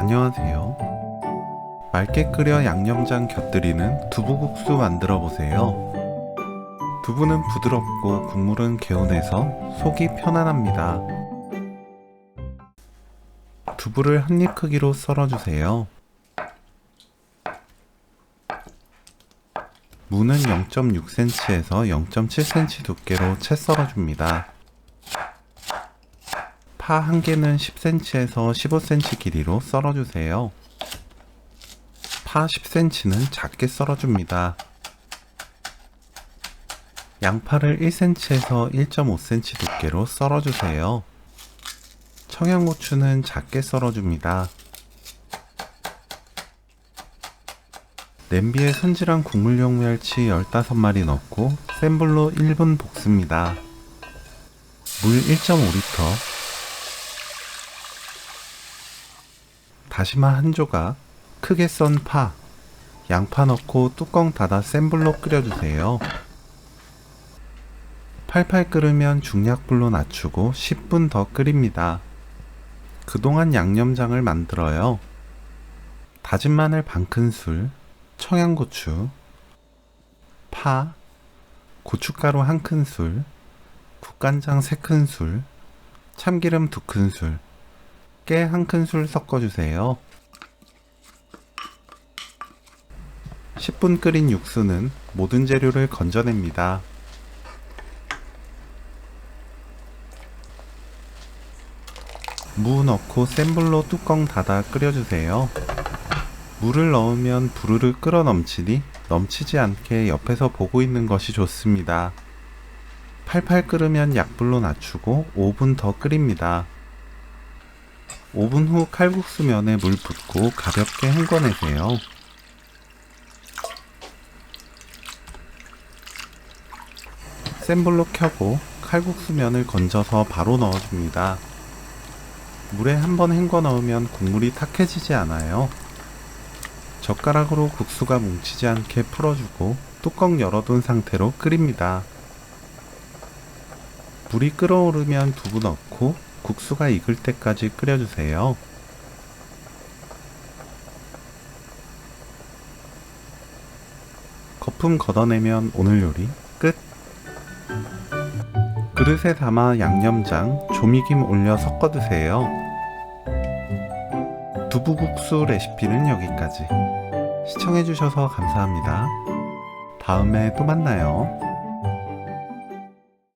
안녕하세요. 맑게 끓여 양념장 곁들이는 두부국수 만들어 보세요. 두부는 부드럽고 국물은 개운해서 속이 편안합니다. 두부를 한 입 크기로 썰어주세요. 무는 0.6cm에서 0.7cm 두께로 채 썰어줍니다. 파 한 개는 10cm에서 15cm 길이로 썰어주세요. 파 10cm는 작게 썰어줍니다. 양파를 1cm에서 1.5cm 두께로 썰어주세요. 청양고추는 작게 썰어줍니다. 냄비에 손질한 국물용 멸치 15마리 넣고 센 불로 1분 볶습니다. 물 1.5L, 다시마 한 조각, 크게 썬 파, 양파 넣고 뚜껑 닫아 센 불로 끓여주세요. 팔팔 끓으면 중약불로 낮추고 10분 더 끓입니다. 그동안 양념장을 만들어요. 다진 마늘 반큰술, 청양고추, 파, 고춧가루 1큰술, 국간장 3큰술, 참기름 2큰술, 깨 1큰술 섞어주세요. 10분 끓인 육수는 모든 재료를 건져냅니다. 무 넣고 센 불로 뚜껑 닫아 끓여주세요. 물을 넣으면 부르르 끓어 넘치니 넘치지 않게 옆에서 보고 있는 것이 좋습니다. 팔팔 끓으면 약불로 낮추고 5분 더 끓입니다. 5분 후 칼국수 면에 물 붓고 가볍게 헹궈내세요. 센 불로 켜고 칼국수 면을 건져서 바로 넣어줍니다. 물에 한번 헹궈 넣으면 국물이 탁해지지 않아요. 젓가락으로 국수가 뭉치지 않게 풀어주고 뚜껑 열어둔 상태로 끓입니다. 물이 끓어오르면 두부 넣고 국수가 익을 때까지 끓여주세요. 거품 걷어내면 오늘 요리 끝! 그릇에 담아 양념장, 조미김 올려 섞어 드세요. 두부국수 레시피는 여기까지. 시청해주셔서 감사합니다. 다음에 또 만나요.